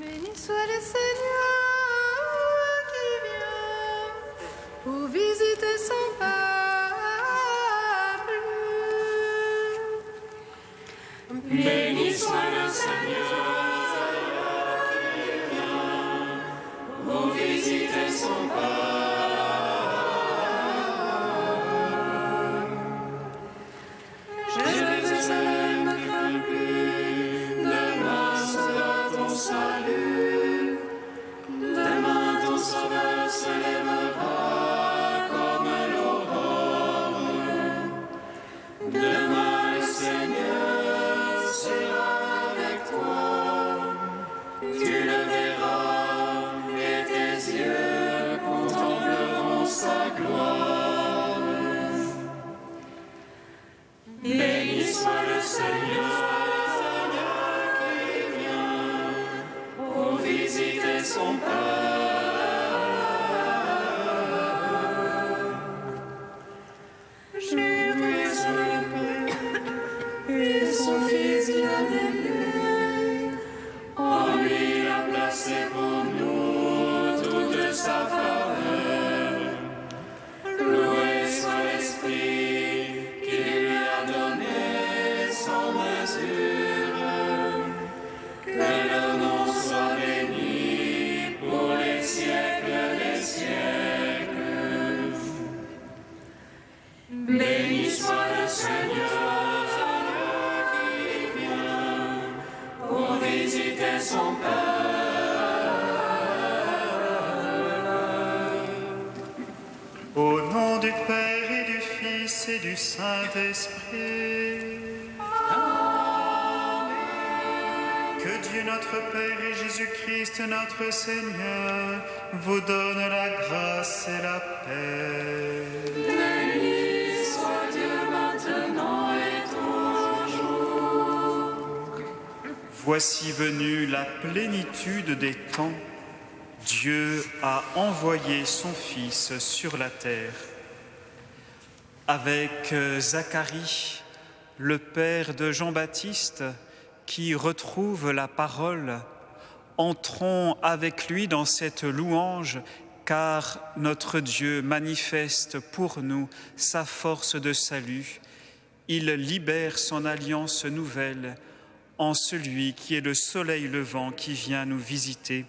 Béni soit le Seigneur qui vient pour visiter son peuple. Béni soit le Seigneur qui vient pour visiter son peuple. Jérusalem ne crains plus, demain sera ton salut. Demain ton sauveur se lèvera comme l'aurore. Demain le Seigneur sera avec toi. Tu le verras et tes yeux contempleront sa gloire. Béni soit le Seigneur qui vient pour visiter son peuple. Jérusalem et son Fils bien-aimé, en lui il a placé pour nous toute sa faveur. Loué soit l'Esprit qui lui a donné sans mesure. Que leur nom soit béni pour les siècles des siècles. Béni soit le Seigneur qui vient pour visiter son peuple. Au nom du Père et du Fils et du Saint-Esprit. Que Dieu notre Père et Jésus-Christ notre Seigneur vous donne la grâce et la paix. Béni soit Dieu maintenant et toujours. Voici venue la plénitude des temps. Dieu a envoyé son Fils sur la terre. Avec Zacharie, le père de Jean-Baptiste, qui retrouve la parole, entrons avec lui dans cette louange, car notre Dieu manifeste pour nous sa force de salut. Il libère son alliance nouvelle en celui qui est le soleil levant qui vient nous visiter.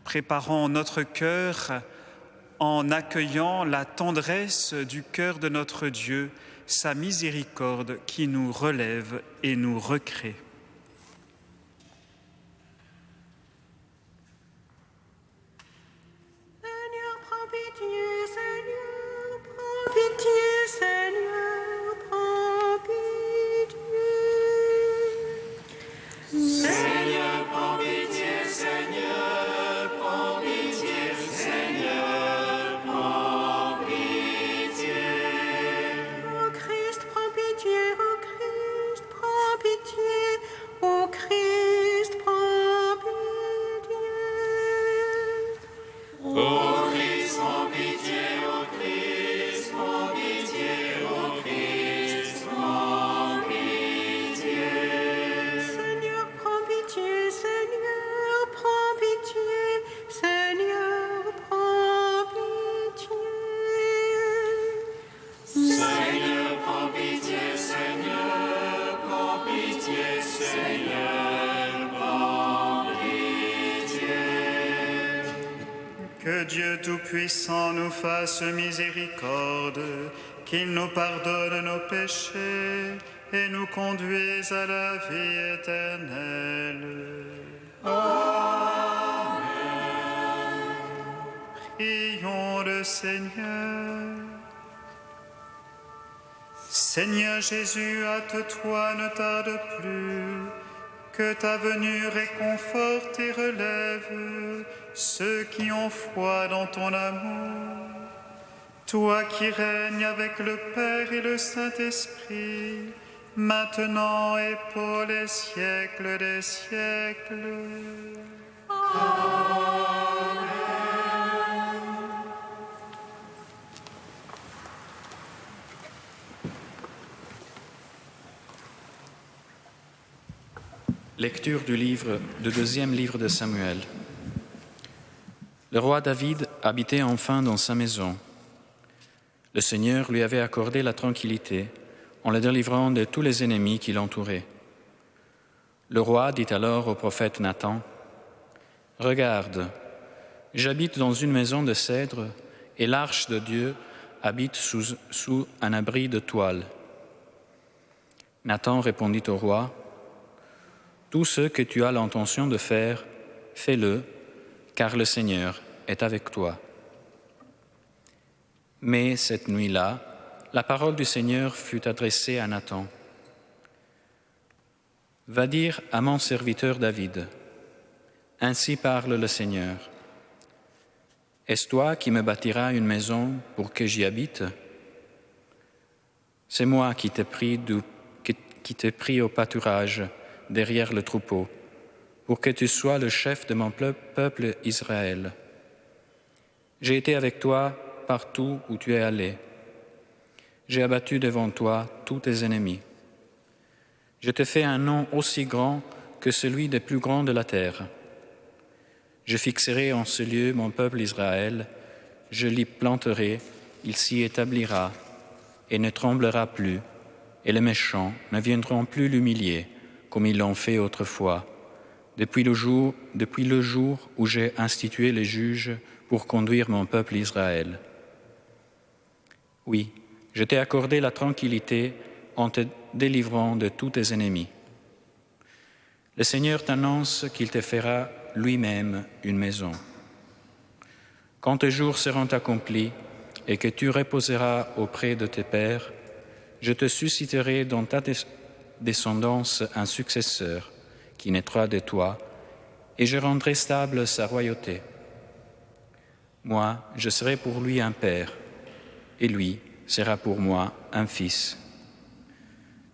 Préparons notre cœur en accueillant la tendresse du cœur de notre Dieu, sa miséricorde qui nous relève et nous recrée. Seigneur, prends pitié, Seigneur, prends pitié, Seigneur, prends pitié. Seigneur, prends pitié, Seigneur, prends pitié, Seigneur, prends pitié. Ô Christ, prends pitié, ô Christ, prends pitié, ô Christ, prends pitié. Ô Christ, prends pitié, ô Christ, prends pitié, ô Christ, prends pitié. Seigneur, prends pitié, Seigneur, prends pitié, Seigneur, prends pitié. Seigneur, prends pitié, Seigneur, prends pitié, Seigneur, prends pitié. Que Dieu Tout-Puissant nous fasse miséricorde, qu'il nous pardonne nos péchés et nous conduise à la vie éternelle. Amen. Prions le Seigneur. Seigneur Jésus, hâte-toi, ne tarde plus, que ta venue réconforte et relève ceux qui ont foi dans ton amour. Toi qui règnes avec le Père et le Saint-Esprit, maintenant et pour les siècles des siècles. Lecture du deuxième livre de Samuel. Le roi David habitait enfin dans sa maison. Le Seigneur lui avait accordé la tranquillité en le délivrant de tous les ennemis qui l'entouraient. Le roi dit alors au prophète Nathan, « Regarde, j'habite dans une maison de cèdre et l'arche de Dieu habite sous un abri de toile. » Nathan répondit au roi, « Tout ce que tu as l'intention de faire, fais-le, car le Seigneur est avec toi. » Mais cette nuit-là, la parole du Seigneur fut adressée à Nathan. « Va dire à mon serviteur David, ainsi parle le Seigneur. Est-ce toi qui me bâtiras une maison pour que j'y habite? C'est moi qui t'ai pris au pâturage derrière le troupeau, pour que tu sois le chef de mon peuple Israël. J'ai été avec toi partout où tu es allé. J'ai abattu devant toi tous tes ennemis. Je t'ai fait un nom aussi grand que celui des plus grands de la terre. Je fixerai en ce lieu mon peuple Israël, je l'y planterai, il s'y établira et ne tremblera plus, et les méchants ne viendront plus l'humilier, comme ils l'ont fait autrefois, depuis le jour où j'ai institué les juges pour conduire mon peuple Israël. Oui, je t'ai accordé la tranquillité en te délivrant de tous tes ennemis. Le Seigneur t'annonce qu'il te fera lui-même une maison. Quand tes jours seront accomplis et que tu reposeras auprès de tes pères, je te susciterai dans ta descendance un successeur qui naîtra de toi, et je rendrai stable sa royauté. Moi, je serai pour lui un père, et lui sera pour moi un fils.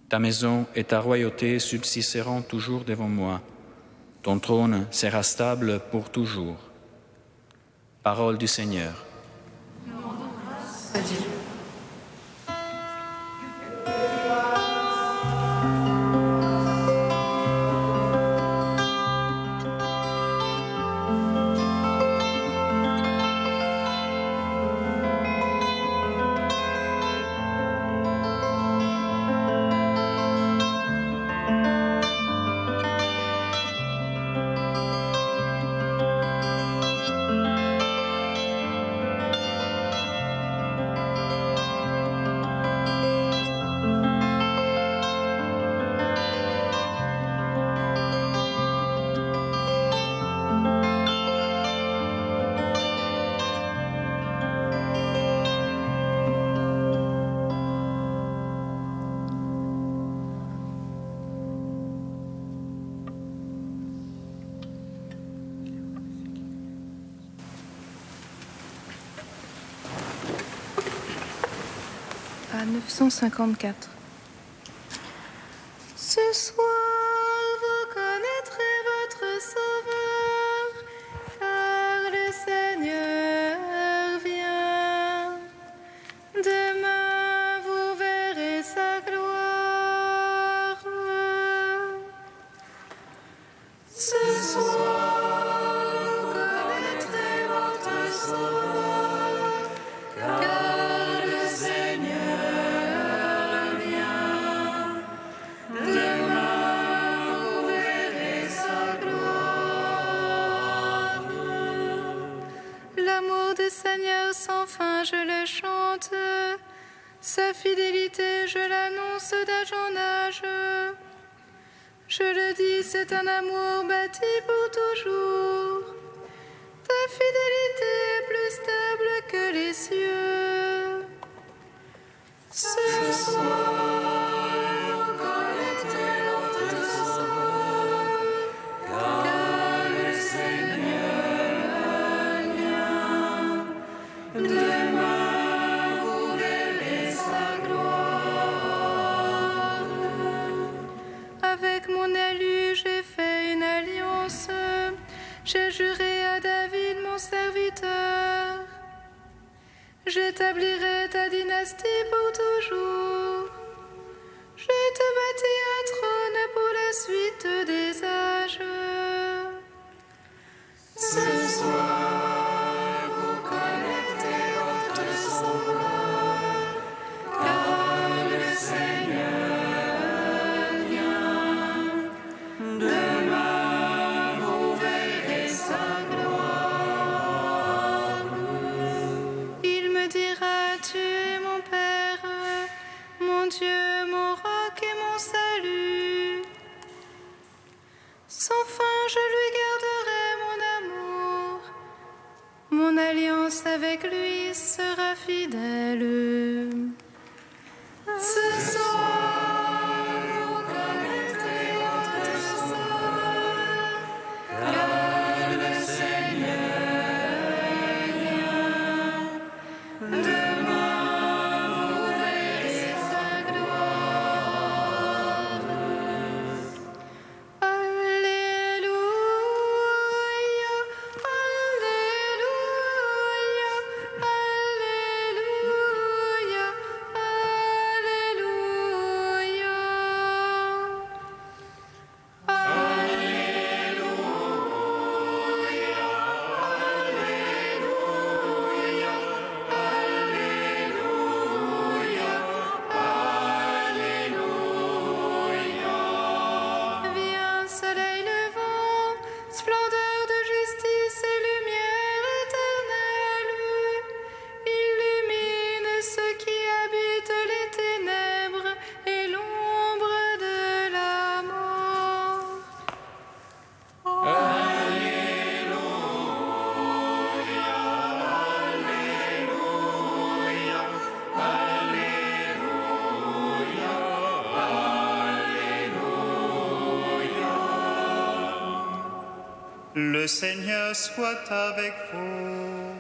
Ta maison et ta royauté subsisteront toujours devant moi. Ton trône sera stable pour toujours. Parole du Seigneur. Adieu. À 954. Ce soir, vous connaîtrez votre Sauveur, car le Seigneur vient. Demain, vous verrez sa gloire. Ce soir, vous connaîtrez votre Sauveur, car le Seigneur vient. Demain, vous verrez sa gloire. L'amour du Seigneur sans fin, je le chante. Sa fidélité, je l'annonce d'âge en âge. Je le dis, c'est un amour bâti pour toujours. Ta fidélité est plus stable que les cieux. Ce soir, vous connaîtrez votre Sauveur, car le Seigneur vient. Demain, vous verrez sa gloire. Avec mon élu, j'ai fait une alliance. J'ai juré à David, mon serviteur. J'établirai ta dynastie pour toujours. Je te bâtis un trône pour la suite des âges. mon Dieu, mon roc et mon salut. Sans fin, je lui garderai mon amour. Mon alliance avec lui sera fidèle. Ce soir, vous connaîtrez votre sort, car le Seigneur est bien. Demain, vous verrez sa gloire. Alléluia, Alléluia, Alléluia, Viens, soleil levant, splendeur de justice et lumière éternelle. Illumine ceux qui habitent les ténèbres et l'ombre de la mort. Le Seigneur soit avec vous.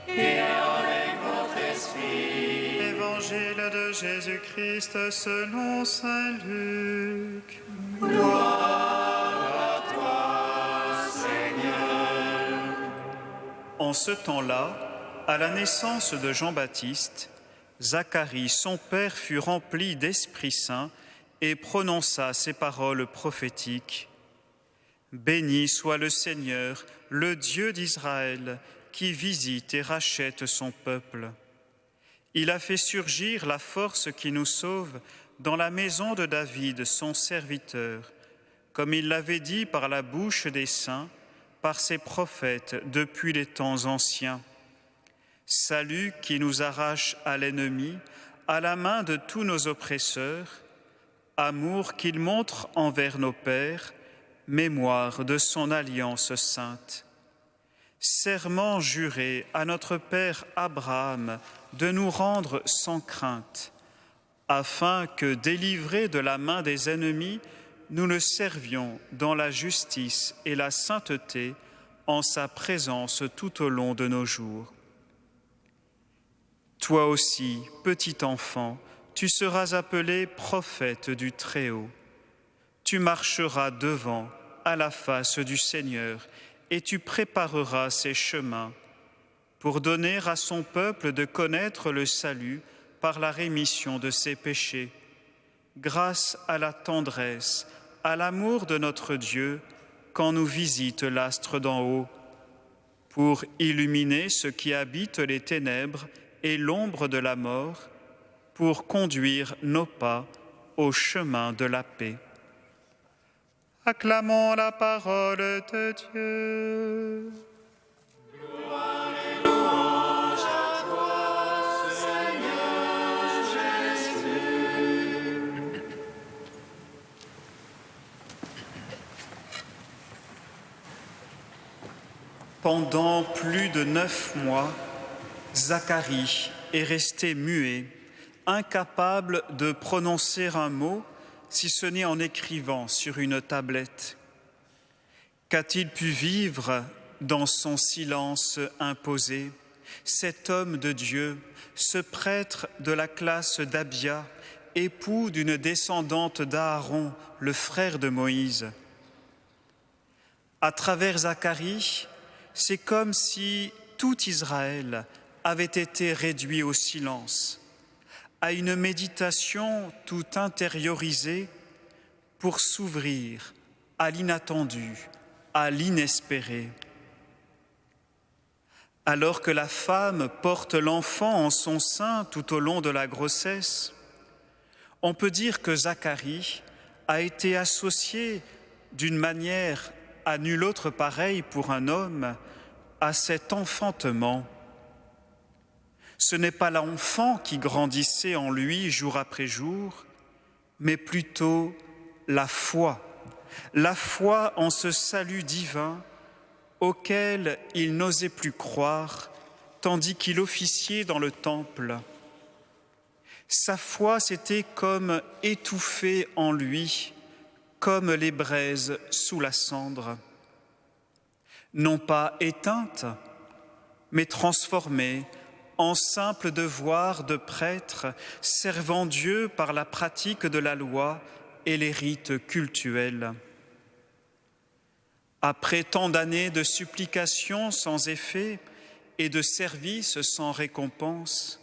Et avec votre esprit. Évangile de Jésus-Christ selon saint Luc. Gloire à toi, Seigneur. En ce temps-là, à la naissance de Jean-Baptiste, Zacharie, son père, fut rempli d'Esprit Saint et prononça ces paroles prophétiques. Béni soit le Seigneur, le Dieu d'Israël, qui visite et rachète son peuple. Il a fait surgir la force qui nous sauve dans la maison de David, son serviteur, comme il l'avait dit par la bouche des saints, par ses prophètes depuis les temps anciens. Salut qui nous arrache à l'ennemi, à la main de tous nos oppresseurs, amour qu'il montre envers nos pères, mémoire de son alliance sainte. Serment juré à notre Père Abraham de nous rendre sans crainte, afin que, délivrés de la main des ennemis, nous le servions dans la justice et la sainteté en sa présence tout au long de nos jours. Toi aussi, petit enfant, tu seras appelé prophète du Très-Haut. Tu marcheras devant, à la face du Seigneur, et tu prépareras ses chemins pour donner à son peuple de connaître le salut par la rémission de ses péchés, grâce à la tendresse, à l'amour de notre Dieu, quand nous visite l'astre d'en haut, pour illuminer ceux qui habitent les ténèbres et l'ombre de la mort, pour conduire nos pas au chemin de la paix. Acclamons la parole de Dieu. Gloire et louange à toi, Seigneur Jésus. Pendant plus de 9 mois, Zacharie est resté muet, incapable de prononcer un mot, si ce n'est en écrivant sur une tablette. Qu'a-t-il pu vivre dans son silence imposé, cet homme de Dieu, ce prêtre de la classe d'Abia, époux d'une descendante d'Aaron, le frère de Moïse? À travers Zacharie, c'est comme si tout Israël avait été réduit au silence, à une méditation tout intériorisée pour s'ouvrir à l'inattendu, à l'inespéré. Alors que la femme porte l'enfant en son sein tout au long de la grossesse, on peut dire que Zacharie a été associé d'une manière à nulle autre pareille pour un homme à cet enfantement. Ce n'est pas l'enfant qui grandissait en lui jour après jour, mais plutôt la foi en ce salut divin auquel il n'osait plus croire, tandis qu'il officiait dans le temple. Sa foi s'était comme étouffée en lui, comme les braises sous la cendre. Non pas éteinte, mais transformée en simple devoir de prêtre servant Dieu par la pratique de la loi et les rites cultuels. Après tant d'années de supplications sans effet et de services sans récompense,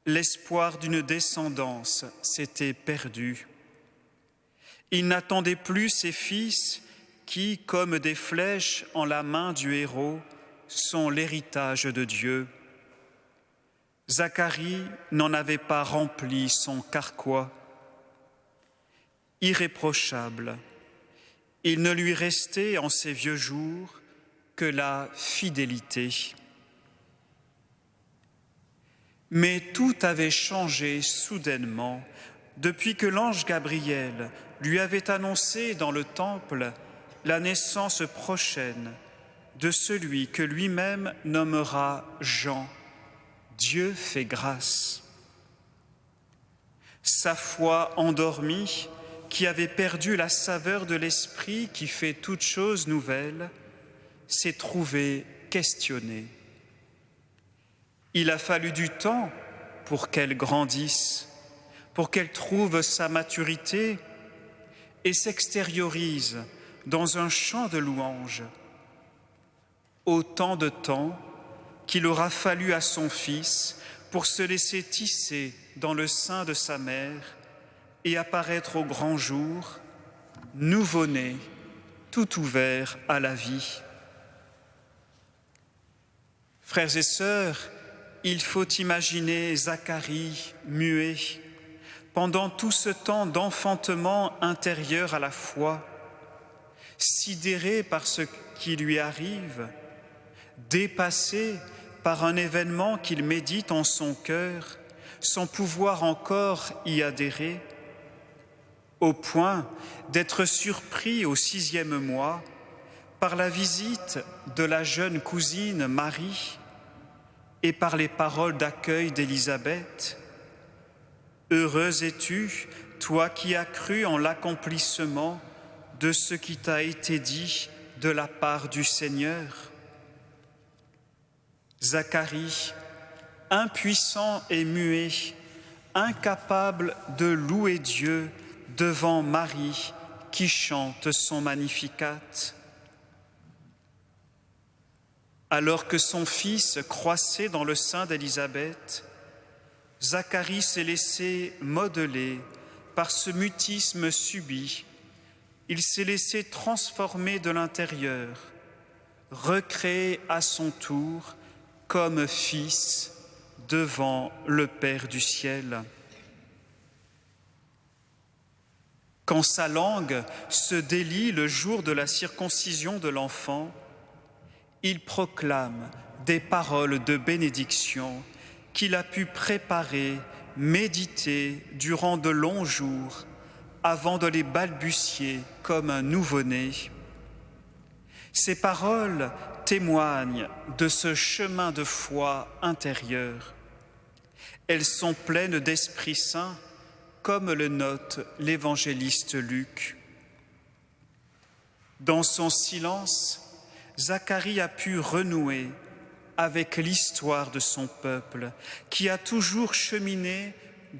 l'espoir d'une descendance s'était perdu. Il n'attendait plus ses fils qui, comme des flèches en la main du héros, sont l'héritage de Dieu. Zacharie n'en avait pas rempli son carquois. Irréprochable, il ne lui restait en ses vieux jours que la fidélité. Mais tout avait changé soudainement depuis que l'ange Gabriel lui avait annoncé dans le temple la naissance prochaine de celui que lui-même nommera Jean. Dieu fait grâce. Sa foi endormie, qui avait perdu la saveur de l'esprit qui fait toute chose nouvelle, s'est trouvée questionnée. Il a fallu du temps pour qu'elle grandisse, pour qu'elle trouve sa maturité et s'extériorise dans un chant de louange. Autant de temps qu'il aura fallu à son fils pour se laisser tisser dans le sein de sa mère et apparaître au grand jour, nouveau-né, tout ouvert à la vie. Frères et sœurs, il faut imaginer Zacharie muet, pendant tout ce temps d'enfantement intérieur à la foi, sidéré par ce qui lui arrive, dépassé par un événement qu'il médite en son cœur, sans pouvoir encore y adhérer, au point d'être surpris au 6e mois par la visite de la jeune cousine Marie et par les paroles d'accueil d'Élisabeth. « Heureuse es-tu, toi qui as cru en l'accomplissement de ce qui t'a été dit de la part du Seigneur. » Zacharie, impuissant et muet, incapable de louer Dieu devant Marie qui chante son Magnificat. Alors que son fils croissait dans le sein d'Élisabeth, Zacharie s'est laissé modeler par ce mutisme subit. Il s'est laissé transformer de l'intérieur, recréé à son tour comme fils devant le Père du ciel. Quand sa langue se délie le jour de la circoncision de l'enfant, il proclame des paroles de bénédiction qu'il a pu préparer, méditer durant de longs jours avant de les balbutier comme un nouveau-né. Ces paroles témoignent de ce chemin de foi intérieur. Elles sont pleines d'Esprit Saint, comme le note l'évangéliste Luc. Dans son silence, Zacharie a pu renouer avec l'histoire de son peuple, qui a toujours cheminé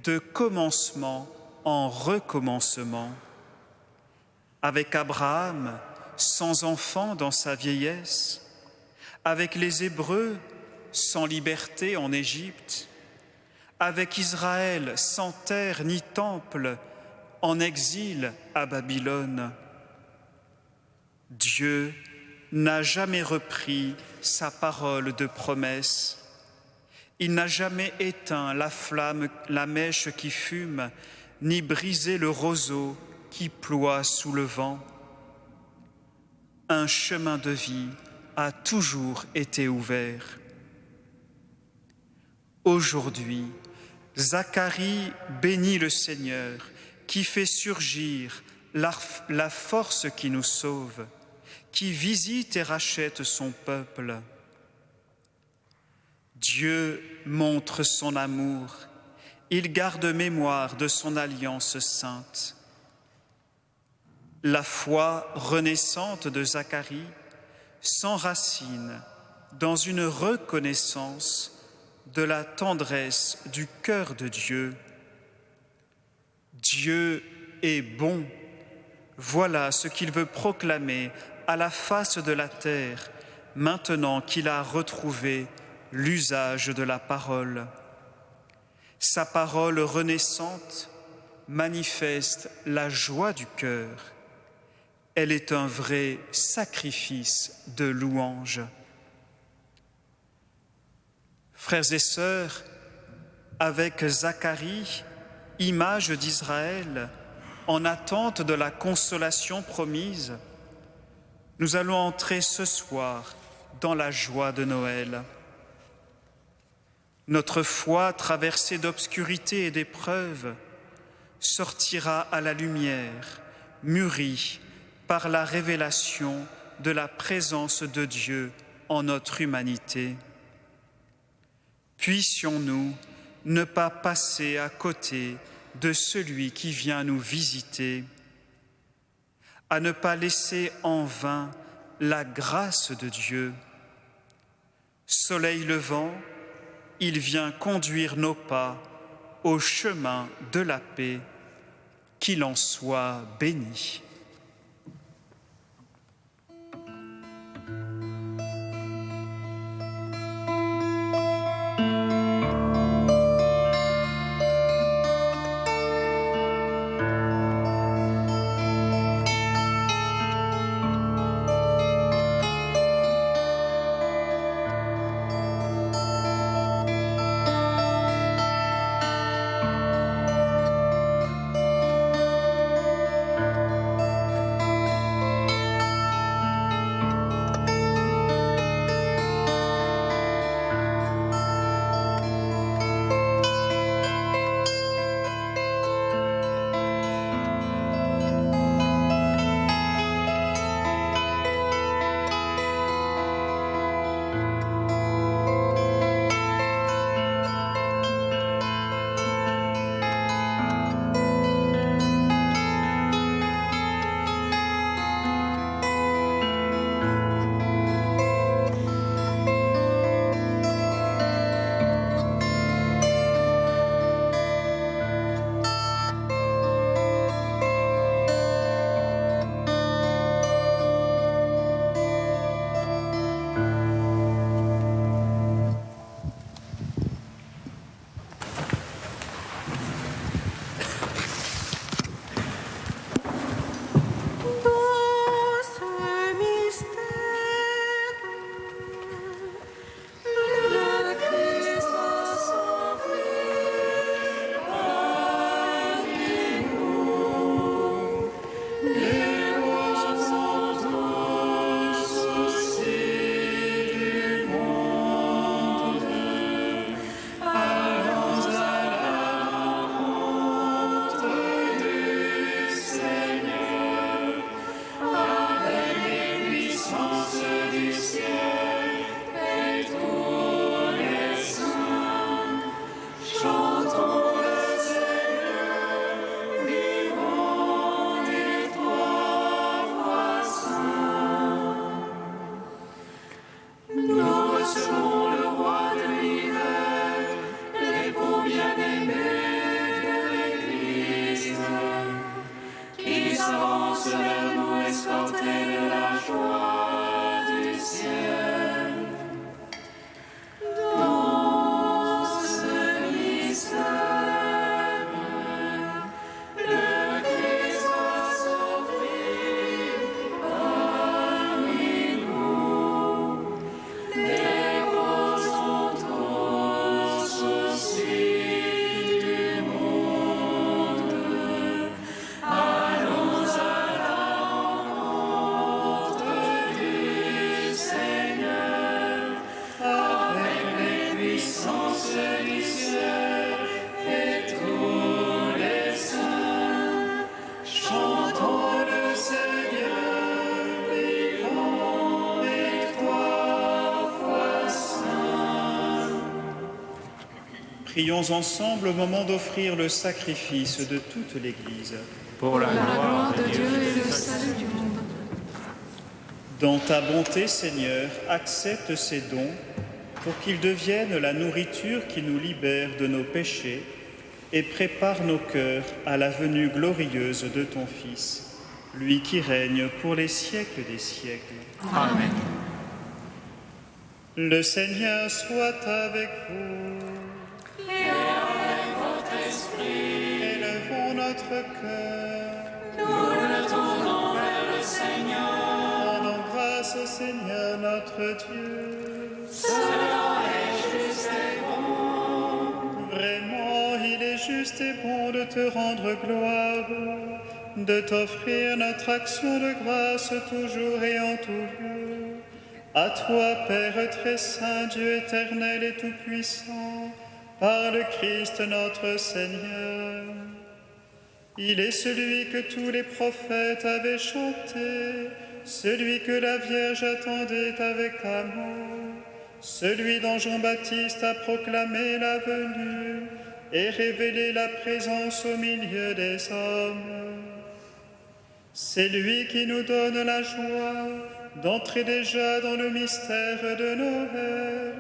de commencement en recommencement. Avec Abraham, sans enfant dans sa vieillesse, avec les Hébreux, sans liberté en Égypte, avec Israël, sans terre ni temple, en exil à Babylone. Dieu n'a jamais repris sa parole de promesse. Il n'a jamais éteint la flamme, la mèche qui fume, ni brisé le roseau qui ploie sous le vent. Un chemin de vie a toujours été ouvert. Aujourd'hui, Zacharie bénit le Seigneur, qui fait surgir la force qui nous sauve, qui visite et rachète son peuple. Dieu montre son amour, il garde mémoire de son alliance sainte. La foi renaissante de Zacharie s'enracine dans une reconnaissance de la tendresse du cœur de Dieu. Dieu est bon, voilà ce qu'il veut proclamer à la face de la terre, maintenant qu'il a retrouvé l'usage de la parole. Sa parole renaissante manifeste la joie du cœur. Elle est un vrai sacrifice de louange. Frères et sœurs, avec Zacharie, image d'Israël, en attente de la consolation promise, nous allons entrer ce soir dans la joie de Noël. Notre foi, traversée d'obscurité et d'épreuves, sortira à la lumière, mûrie par la révélation de la présence de Dieu en notre humanité. Puissions-nous ne pas passer à côté de celui qui vient nous visiter, à ne pas laisser en vain la grâce de Dieu. Soleil levant, il vient conduire nos pas au chemin de la paix. Qu'il en soit béni. Prions ensemble au moment d'offrir le sacrifice de toute l'Église. Pour la Par la gloire gloire de de Dieu Dieu et le salut du monde. Dans ta bonté, Seigneur, accepte ces dons pour qu'ils deviennent la nourriture qui nous libère de nos péchés et prépare nos cœurs à la venue glorieuse de ton Fils, lui qui règne pour les siècles des siècles. Amen. Le Seigneur soit avec vous. Et avec votre esprit, Élevons notre cœur. nous le tournons vers le Seigneur. Rendons grâce au Seigneur notre Dieu. Cela est juste et bon. Vraiment, il est juste et bon de te rendre gloire, de t'offrir notre action de grâce toujours et en tout lieu. À toi, Père très saint, Dieu éternel et tout-puissant, par le Christ notre Seigneur. Il est celui que tous les prophètes avaient chanté, celui que la Vierge attendait avec amour, celui dont Jean-Baptiste a proclamé la venue et révélé la présence au milieu des hommes. C'est lui qui nous donne la joie d'entrer déjà dans le mystère de Noël,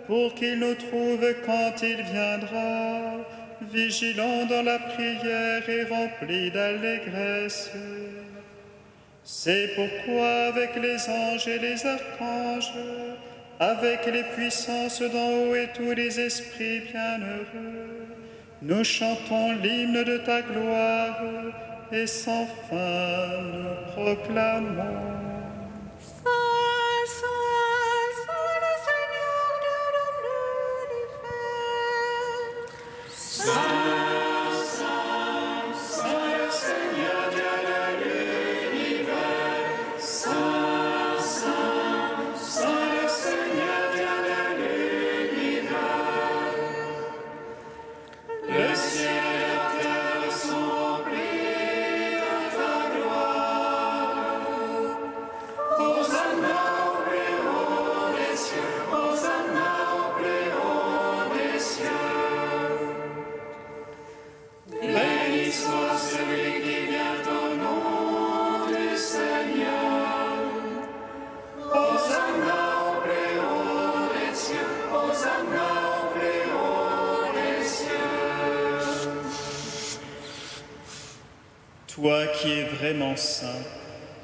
pour qu'il nous trouve quand il viendra, vigilants dans la prière et remplis d'allégresse. C'est pourquoi avec les anges et les archanges, avec les puissances d'en haut et tous les esprits bienheureux, nous chantons l'hymne de ta gloire et sans fin nous proclamons. Toi qui es vraiment saint,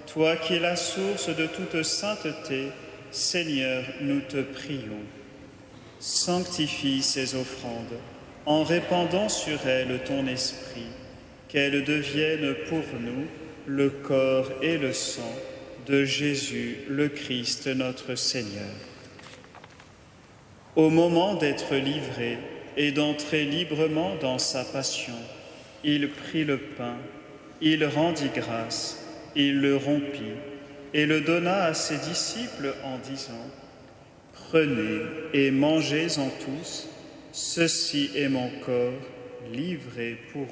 toi qui es la source de toute sainteté, Seigneur, nous te prions. Sanctifie ces offrandes en répandant sur elles ton esprit, qu'elles deviennent pour nous le corps et le sang de Jésus, le Christ, notre Seigneur. Au moment d'être livré et d'entrer librement dans sa passion, il prit le pain, il rendit grâce, il le rompit et le donna à ses disciples en disant : « Prenez et mangez-en tous, ceci est mon corps livré pour vous. »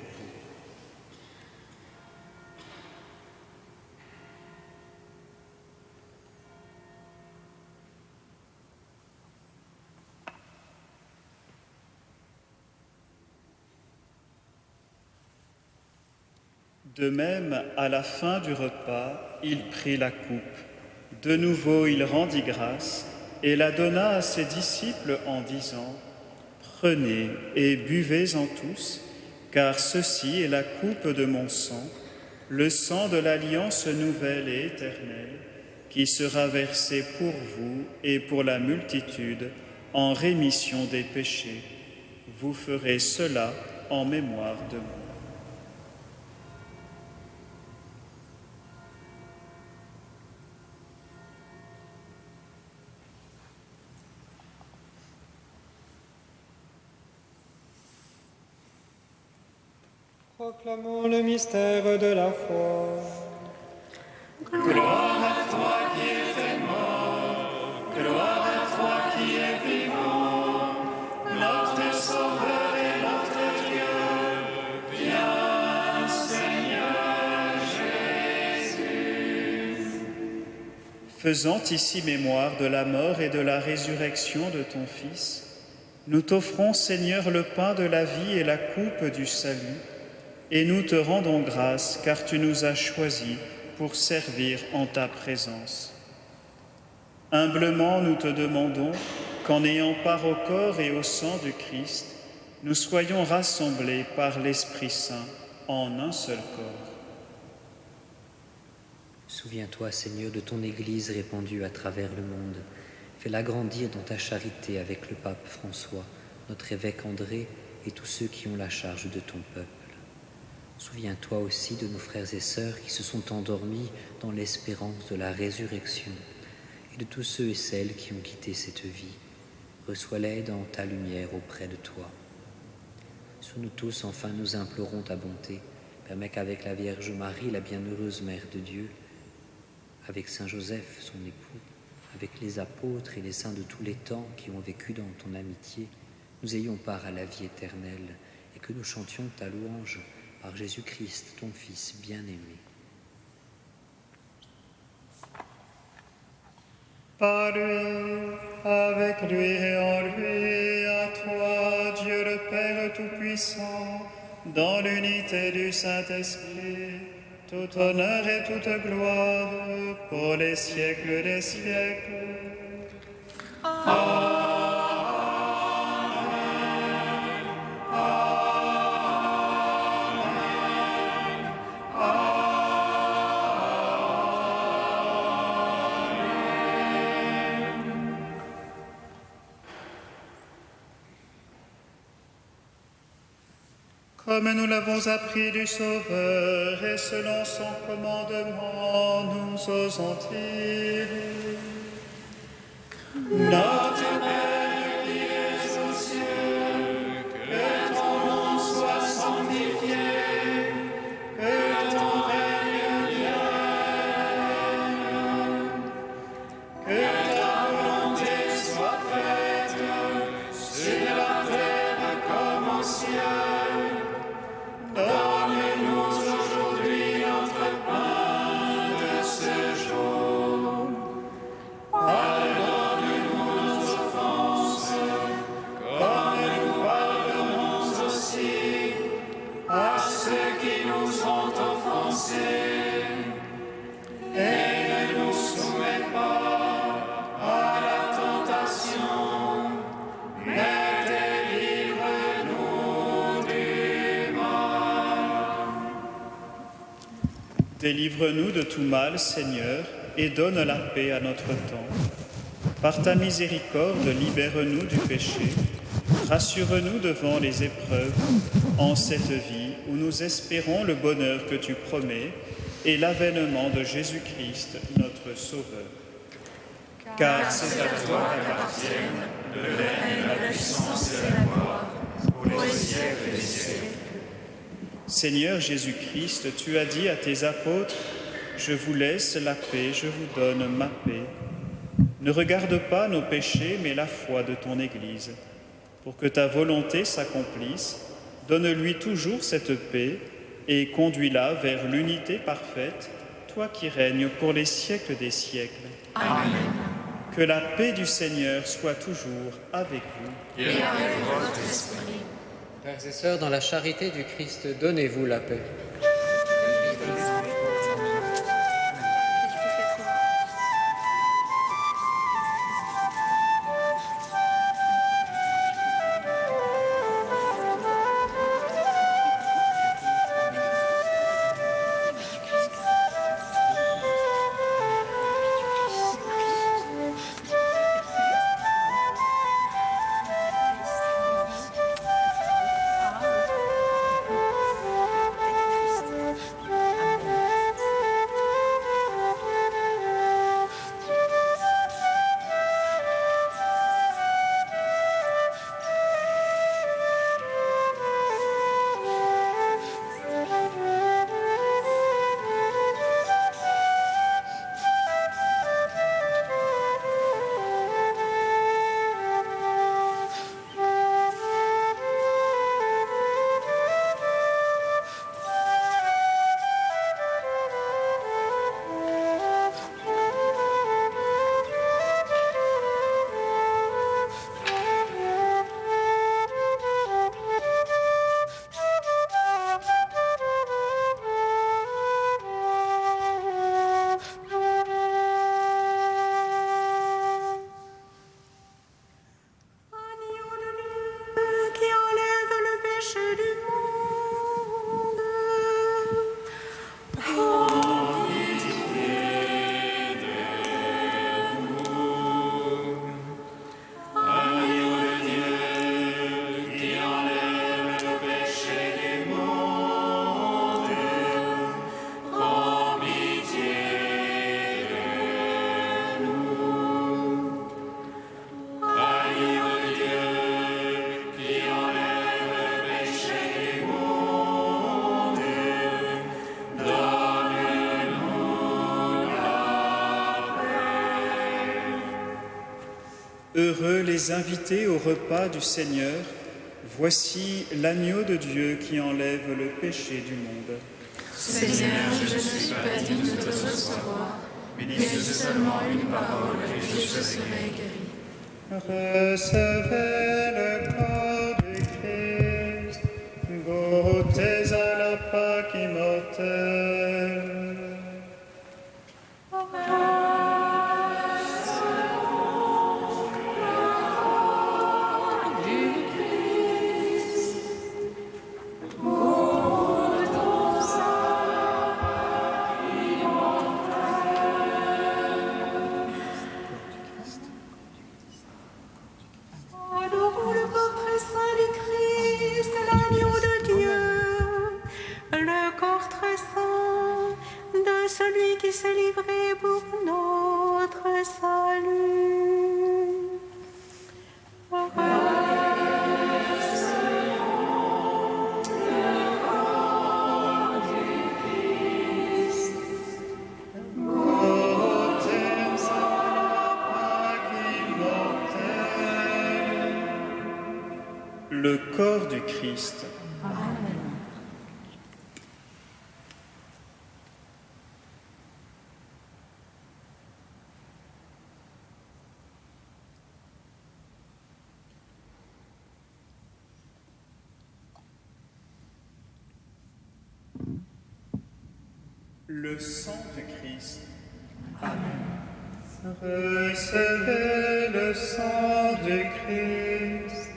De même, à la fin du repas, il prit la coupe. De nouveau, il rendit grâce et la donna à ses disciples en disant : « Prenez et buvez-en tous, car ceci est la coupe de mon sang, le sang de l'alliance nouvelle et éternelle, qui sera versé pour vous et pour la multitude en rémission des péchés. Vous ferez cela en mémoire de moi. » Proclamons le mystère de la foi. Gloire à toi qui es mort, gloire à toi qui es vivant, notre Sauveur et notre Dieu. Viens, Seigneur Jésus. Faisant ici mémoire de la mort et de la résurrection de ton Fils, Nous t'offrons, Seigneur, le pain de la vie et la coupe du salut, et nous te rendons grâce, car tu nous as choisis pour servir en ta présence. Humblement, nous te demandons qu'en ayant part au corps et au sang du Christ, nous soyons rassemblés par l'Esprit Saint en un seul corps. Souviens-toi, Seigneur, de ton Église répandue à travers le monde. Fais-la grandir dans ta charité avec le pape François, notre évêque André et tous ceux qui ont la charge de ton peuple. Souviens-toi aussi de nos frères et sœurs qui se sont endormis dans l'espérance de la résurrection et de tous ceux et celles qui ont quitté cette vie. Reçois-les dans ta lumière auprès de toi. Sur nous tous, enfin, nous implorons ta bonté. Permets qu'avec la Vierge Marie, la bienheureuse Mère de Dieu, avec Saint Joseph, son époux, avec les apôtres et les saints de tous les temps qui ont vécu dans ton amitié, nous ayons part à la vie éternelle et que nous chantions ta louange par Jésus-Christ, ton Fils bien-aimé. Par lui, avec lui et en lui, à toi, Dieu le Père Tout-Puissant, dans l'unité du Saint-Esprit, tout honneur et toute gloire pour les siècles des siècles. Amen. Comme nous l'avons appris du Sauveur et selon son commandement, nous osons dire: Notre Père qui es aux cieux, que ton nom soit sanctifié, que ton règne vienne, que ta volonté soit faite sur la terre comme au ciel. Donne-nous aujourd'hui notre pain de ce jour. Pardonne-nous nos offenses, comme nous pardonnons aussi à ceux qui nous ont offensés. Et ne nous soumets pas à la tentation, mais délivre-nous du mal. Délivre-nous de tout mal, Seigneur, et donne la paix à notre temps. Par ta miséricorde, libère-nous du péché. Rassure-nous devant les épreuves, en cette vie où nous espérons le bonheur que tu promets et l'avènement de Jésus-Christ, notre Sauveur. Car c'est à toi qu'appartiennent le règne, la puissance et la gloire pour les siècles des siècles. Seigneur Jésus-Christ, tu as dit à tes apôtres: je vous laisse la paix, je vous donne ma paix. Ne regarde pas nos péchés, mais la foi de ton Église. Pour que ta volonté s'accomplisse, donne-lui toujours cette paix et conduis-la vers l'unité parfaite, toi qui règnes pour les siècles des siècles. Amen. Que la paix du Seigneur soit toujours avec vous. Et avec votre esprit. Frères et sœurs, dans la charité du Christ, donnez-vous la paix. Heureux les invités au repas du Seigneur. Voici l'agneau de Dieu qui enlève le péché du monde. Seigneur, je ne suis pas digne de te recevoir, mais dis seulement une parole et je serai guéri. Recevez le corps du Christ, goûtez à la Pâque immortelle. Celui qui s'est livré pour notre salut. Le corps du Christ. Le sang du Christ. Amen. Recevez le sang du Christ,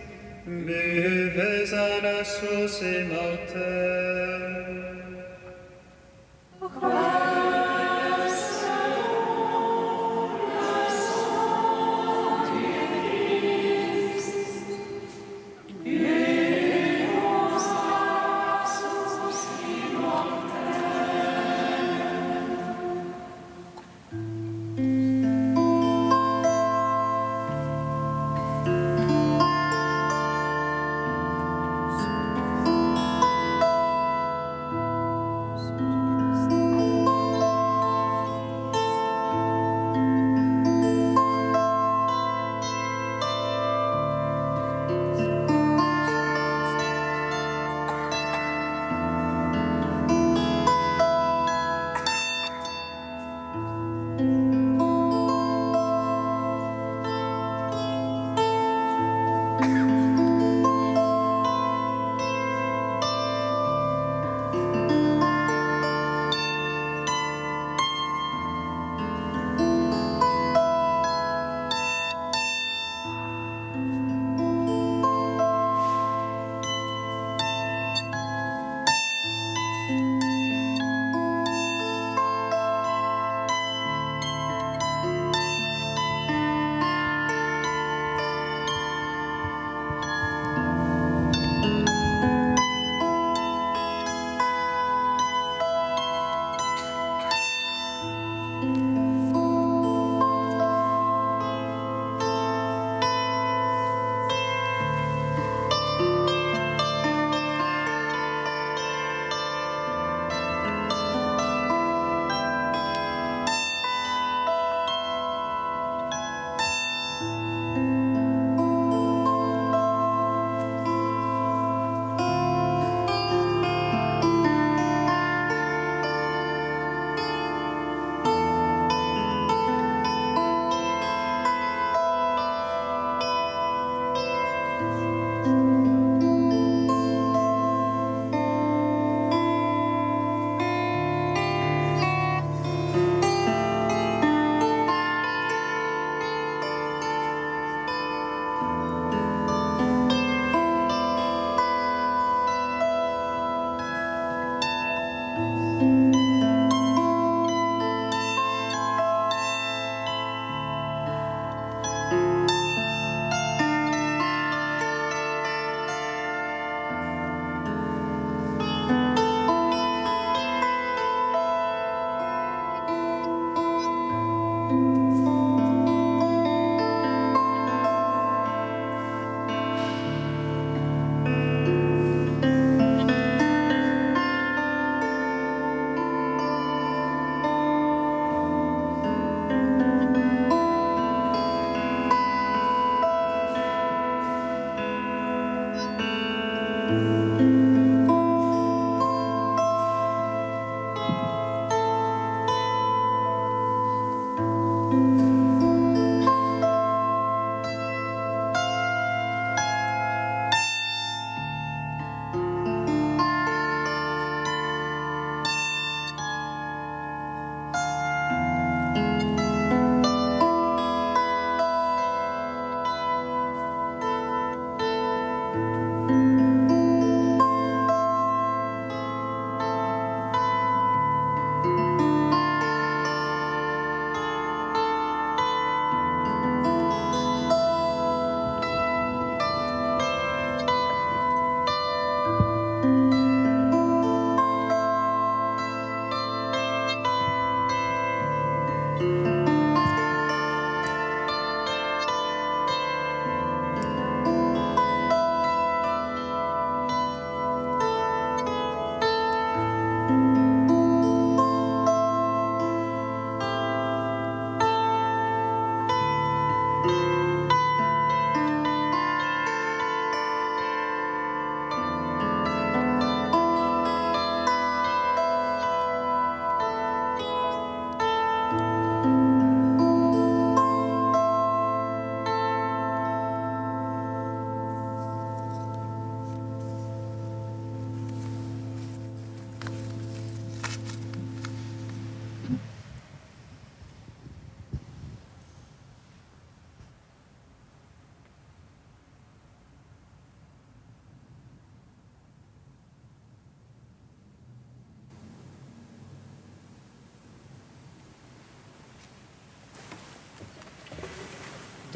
buvez à la source immortelle.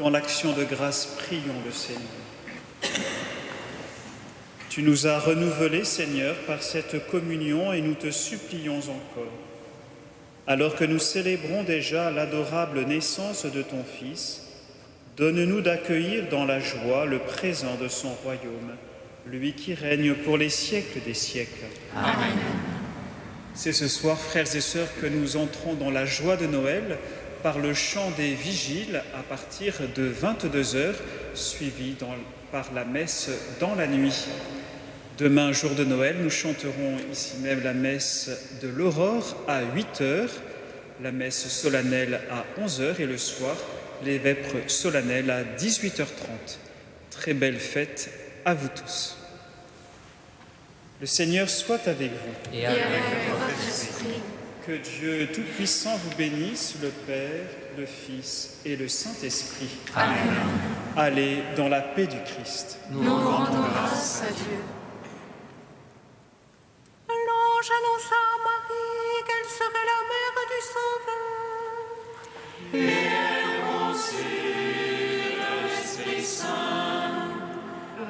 Dans l'action de grâce, prions le Seigneur. Tu nous as renouvelés, Seigneur, par cette communion et nous te supplions encore. Alors que nous célébrons déjà l'adorable naissance de ton Fils, donne-nous d'accueillir dans la joie le présent de son royaume, lui qui règne pour les siècles des siècles. Amen. C'est ce soir, frères et sœurs, que nous entrons dans la joie de Noël par le chant des vigiles à partir de 22h, suivi par la messe dans la nuit. Demain, jour de Noël, nous chanterons ici même la messe de l'aurore à 8h, la messe solennelle à 11h et le soir, les vêpres solennelles à 18h30. Très belle fête à vous tous. Le Seigneur soit avec vous. Et avec votre esprit. Que Dieu Tout-Puissant vous bénisse, le Père, le Fils et le Saint-Esprit. Amen. Allez dans la paix du Christ. Nous rendons grâce à Dieu. L'ange annonça à Marie qu'elle serait la mère du Sauveur. Et elle conçut de l'Esprit Saint.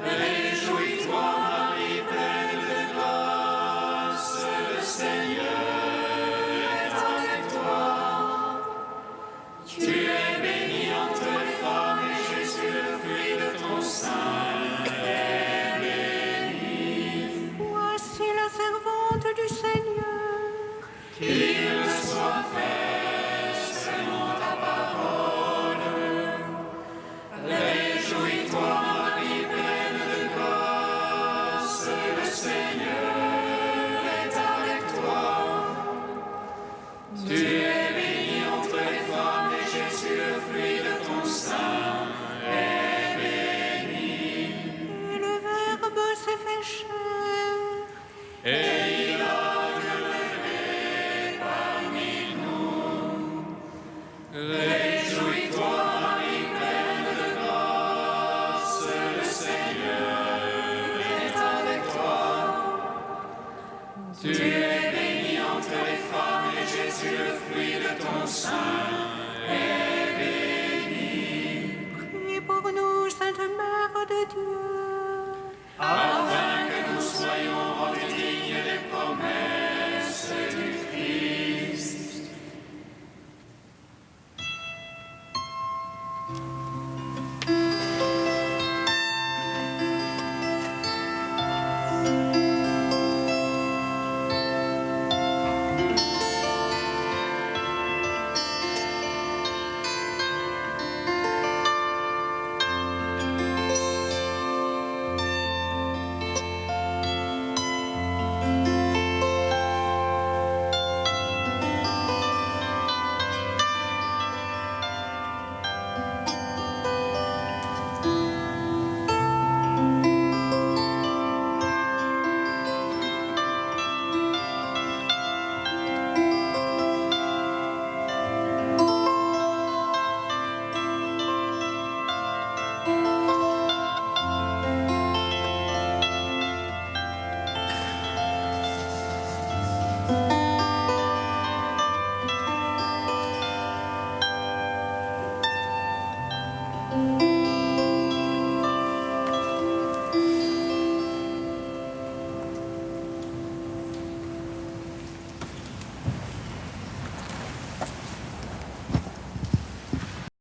Réjouis-toi, Marie, pleine de grâce, le Seigneur est avec toi. Tu es bénie entre les femmes et Jésus, le fruit de ton sein, est béni. Voici la servante du Seigneur. Qu'il me soit fait selon ta parole. Réjouis-toi, Marie, pleine de grâce, le Seigneur est avec toi. Tu es bénie entre les femmes et Jésus, le fruit de ton sein, est béni. Et le Verbe s'est fait chair. Et il a demeuré parmi nous. Réjouis-toi, Marie, pleine de grâce, le Seigneur est avec toi. Tu es bénie entre les femmes et Jésus, le fruit de ton sein,